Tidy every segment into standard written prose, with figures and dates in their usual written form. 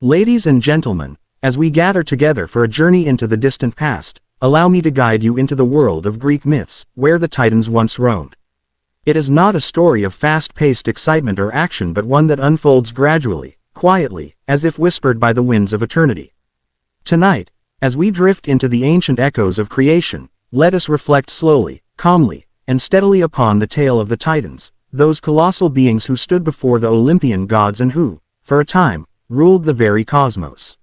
Ladies and gentlemen, as we gather together for a journey into the distant past, allow me to guide you into the world of Greek myths, where the Titans once roamed. It is not a story of fast-paced excitement or action, but one that unfolds gradually, quietly, as if whispered by the winds of eternity. Tonight, as we drift into the ancient echoes of creation, let us reflect slowly, calmly, and steadily upon the tale of the Titans, those colossal beings who stood before the Olympian gods and who, for a time, ruled the very cosmos.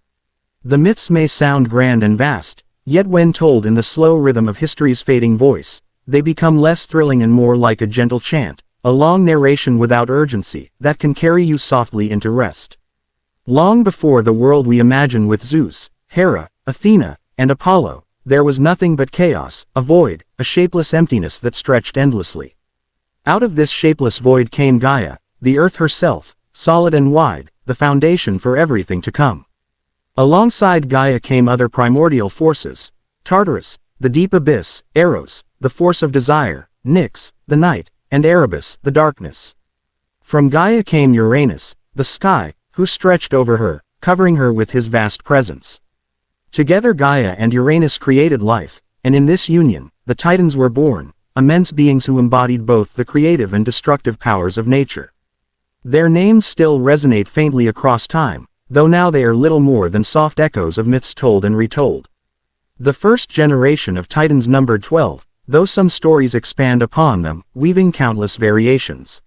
The myths may sound grand and vast, yet when told in the slow rhythm of history's fading voice, they become less thrilling and more like a gentle chant, a long narration without urgency, that can carry you softly into rest. Long before the world we imagine with Zeus, Hera, Athena, and Apollo, there was nothing but chaos, a void, a shapeless emptiness that stretched endlessly. Out of this shapeless void came Gaia, the earth herself, solid and wide, the foundation for everything to come. Alongside Gaia came other primordial forces: Tartarus, the deep abyss; Eros, the force of desire; Nyx, the night; and Erebus, the darkness. From Gaia came Uranus, the sky, who stretched over her, covering her with his vast presence. Together Gaia and Uranus created life, and in this union, the Titans were born, immense beings who embodied both the creative and destructive powers of nature. Their names still resonate faintly across time, though now they are little more than soft echoes of myths told and retold. The first generation of Titans numbered 12, though some stories expand upon them, weaving countless variations.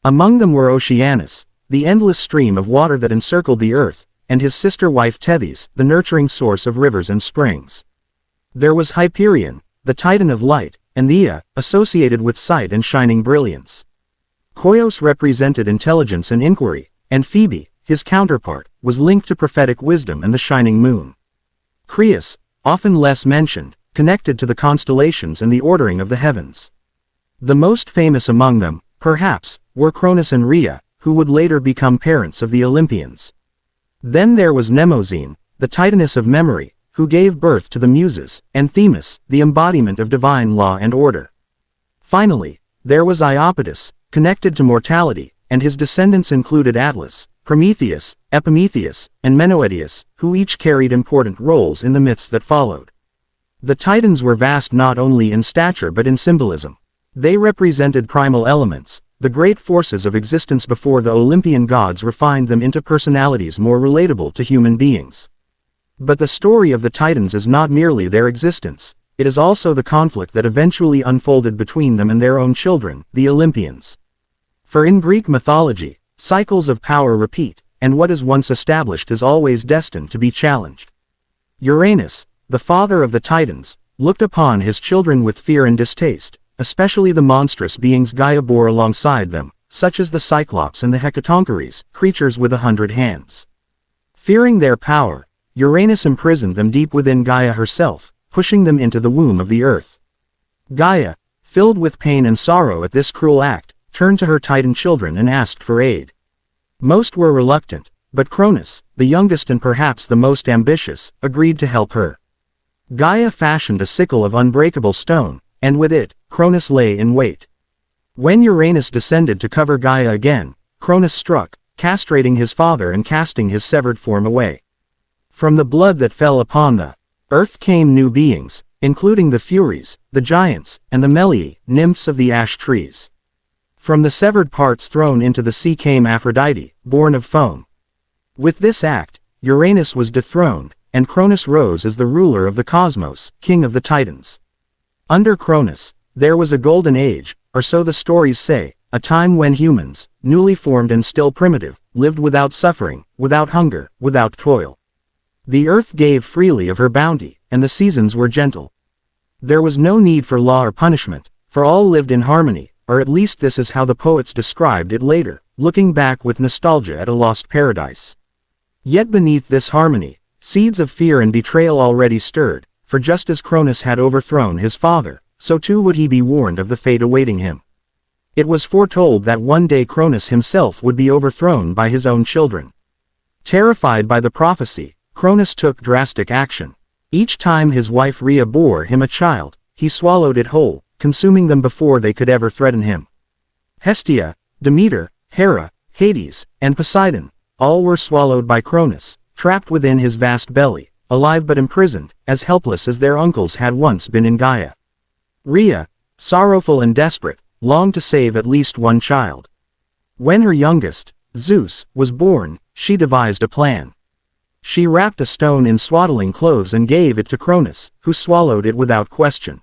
Among them were Oceanus, the endless stream of water that encircled the earth, and his sister wife Tethys, the nurturing source of rivers and springs. There was Hyperion, the Titan of light, and Rhea, associated with sight and shining brilliance. Koios represented intelligence and inquiry, and Phoebe, his counterpart, was linked to prophetic wisdom and the shining moon. Crius, often less mentioned, connected to the constellations and the ordering of the heavens. The most famous among them, perhaps, were Cronus and Rhea, who would later become parents of the Olympians. Then there was Mnemosyne, the Titaness of memory, who gave birth to the Muses, and Themis, the embodiment of divine law and order. Finally, there was Iapetus, connected to mortality, and his descendants included Atlas, Prometheus, Epimetheus, and Menelaus, who each carried important roles in the myths that followed. The Titans were vast not only in stature but in symbolism. They represented primal elements, the great forces of existence before the Olympian gods refined them into personalities more relatable to human beings. But the story of the Titans is not merely their existence, it is also the conflict that eventually unfolded between them and their own children, the Olympians. For in Greek mythology, cycles of power repeat, and what is once established is always destined to be challenged. Uranus, the father of the Titans, looked upon his children with fear and distaste, especially the monstrous beings Gaia bore alongside them, such as the Cyclops and the Hecatoncheires, creatures with 100 hands. Fearing their power, Uranus imprisoned them deep within Gaia herself, pushing them into the womb of the earth. Gaia, filled with pain and sorrow at this cruel act, turned to her Titan children and asked for aid. Most were reluctant, but Cronus, the youngest and perhaps the most ambitious, agreed to help her. Gaia fashioned a sickle of unbreakable stone, and with it, Cronus lay in wait. When Uranus descended to cover Gaia again, Cronus struck, castrating his father and casting his severed form away. From the blood that fell upon the earth came new beings, including the Furies, the giants, and the Meliae, nymphs of the ash trees. From the severed parts thrown into the sea came Aphrodite, born of foam. With this act, Uranus was dethroned, and Cronus rose as the ruler of the cosmos, king of the Titans. Under Cronus, there was a golden age, or so the stories say, a time when humans, newly formed and still primitive, lived without suffering, without hunger, without toil. The earth gave freely of her bounty, and the seasons were gentle. There was no need for law or punishment, for all lived in harmony, or at least this is how the poets described it later, looking back with nostalgia at a lost paradise. Yet beneath this harmony, seeds of fear and betrayal already stirred, for just as Cronus had overthrown his father, so too would he be warned of the fate awaiting him. It was foretold that one day Cronus himself would be overthrown by his own children. Terrified by the prophecy, Cronus took drastic action. Each time his wife Rhea bore him a child, he swallowed it whole, consuming them before they could ever threaten him. Hestia, Demeter, Hera, Hades, and Poseidon, all were swallowed by Cronus, trapped within his vast belly, alive but imprisoned, as helpless as their uncles had once been in Gaia. Rhea, sorrowful and desperate, longed to save at least one child. When her youngest, Zeus, was born, she devised a plan. She wrapped a stone in swaddling clothes and gave it to Cronus, who swallowed it without question.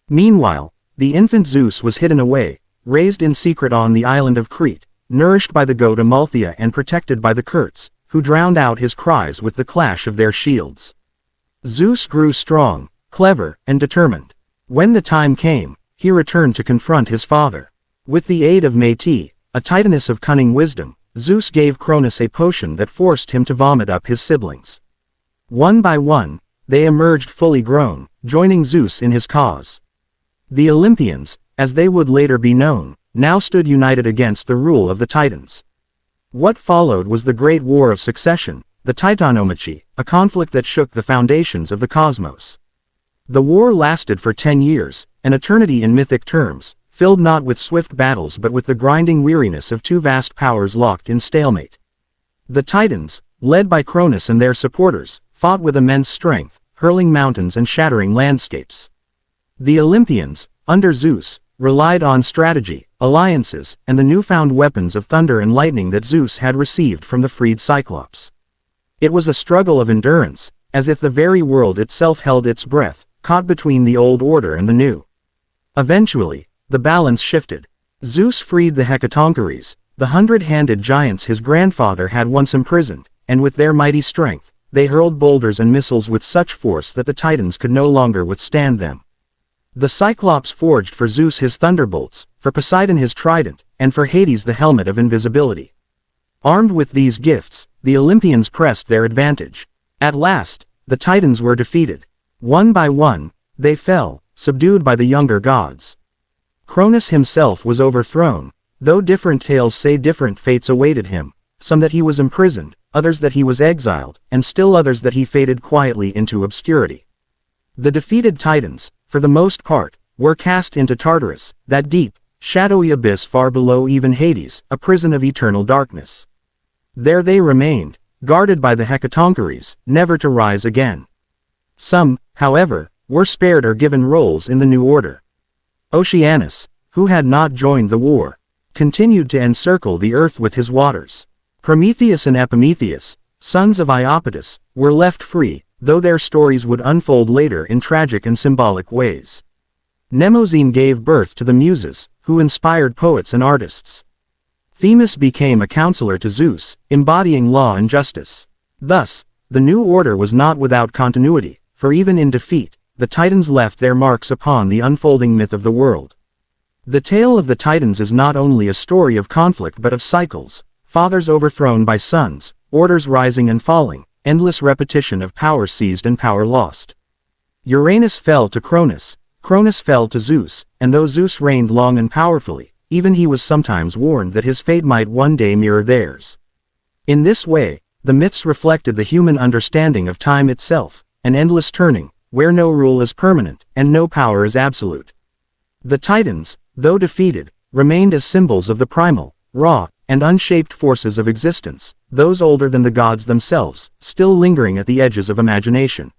Meanwhile, the infant Zeus was hidden away, raised in secret on the island of Crete, nourished by the goat Amalthea and protected by the Curts, who drowned out his cries with the clash of their shields. Zeus grew strong, clever, and determined. When the time came, he returned to confront his father. With the aid of Métis, a titaness of cunning wisdom, Zeus gave Cronus a potion that forced him to vomit up his siblings. One by one, they emerged fully grown, joining Zeus in his cause. The Olympians, as they would later be known, now stood united against the rule of the Titans. What followed was the Great War of Succession, the Titanomachy, a conflict that shook the foundations of the cosmos. The war lasted for 10 years, an eternity in mythic terms, filled not with swift battles but with the grinding weariness of two vast powers locked in stalemate. The Titans, led by Cronus and their supporters, fought with immense strength, hurling mountains and shattering landscapes. The Olympians, under Zeus, relied on strategy, alliances, and the newfound weapons of thunder and lightning that Zeus had received from the freed Cyclops. It was a struggle of endurance, as if the very world itself held its breath, caught between the old order and the new. Eventually, the balance shifted. Zeus freed the Hecatoncheires, the hundred-handed giants his grandfather had once imprisoned, and with their mighty strength, they hurled boulders and missiles with such force that the Titans could no longer withstand them. The Cyclops forged for Zeus his thunderbolts, for Poseidon his trident, and for Hades the helmet of invisibility. Armed with these gifts, the Olympians pressed their advantage. At last, the Titans were defeated. One by one, they fell, subdued by the younger gods. Cronus himself was overthrown, though different tales say different fates awaited him, some that he was imprisoned, others that he was exiled, and still others that he faded quietly into obscurity. The defeated Titans, for the most part, were cast into Tartarus, that deep, shadowy abyss far below even Hades, a prison of eternal darkness. There they remained, guarded by the Hecatoncheires, never to rise again. Some, however, were spared or given roles in the new order. Oceanus, who had not joined the war, continued to encircle the earth with his waters. Prometheus and Epimetheus, sons of Iapetus, were left free, though their stories would unfold later in tragic and symbolic ways. Mnemosyne gave birth to the Muses, who inspired poets and artists. Themis became a counselor to Zeus, embodying law and justice. Thus, the new order was not without continuity, for even in defeat, the Titans left their marks upon the unfolding myth of the world. The tale of the Titans is not only a story of conflict but of cycles, fathers overthrown by sons, orders rising and falling, endless repetition of power seized and power lost. Uranus fell to Cronus, Cronus fell to Zeus, and though Zeus reigned long and powerfully, even he was sometimes warned that his fate might one day mirror theirs. In this way, the myths reflected the human understanding of time itself, an endless turning, where no rule is permanent, and no power is absolute. The Titans, though defeated, remained as symbols of the primal, raw, and unshaped forces of existence, those older than the gods themselves, still lingering at the edges of imagination.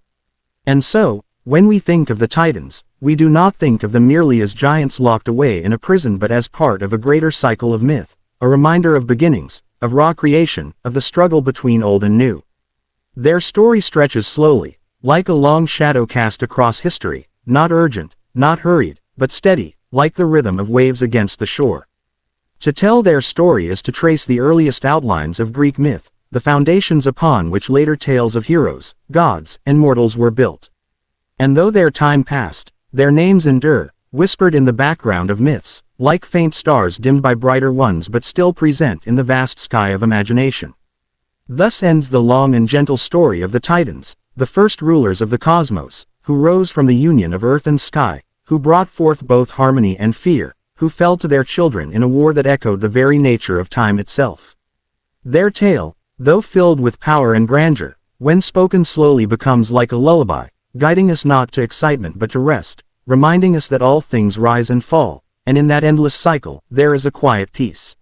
And so, when we think of the Titans, we do not think of them merely as giants locked away in a prison but as part of a greater cycle of myth, a reminder of beginnings, of raw creation, of the struggle between old and new. Their story stretches slowly, like a long shadow cast across history, not urgent, not hurried, but steady, like the rhythm of waves against the shore. To tell their story is to trace the earliest outlines of Greek myth, the foundations upon which later tales of heroes, gods, and mortals were built. And though their time passed, their names endure, whispered in the background of myths, like faint stars dimmed by brighter ones but still present in the vast sky of imagination. Thus ends the long and gentle story of the Titans, the first rulers of the cosmos, who rose from the union of earth and sky, who brought forth both harmony and fear, who fell to their children in a war that echoed the very nature of time itself. Their tale, though filled with power and grandeur, when spoken slowly becomes like a lullaby, guiding us not to excitement but to rest, reminding us that all things rise and fall, and in that endless cycle, there is a quiet peace.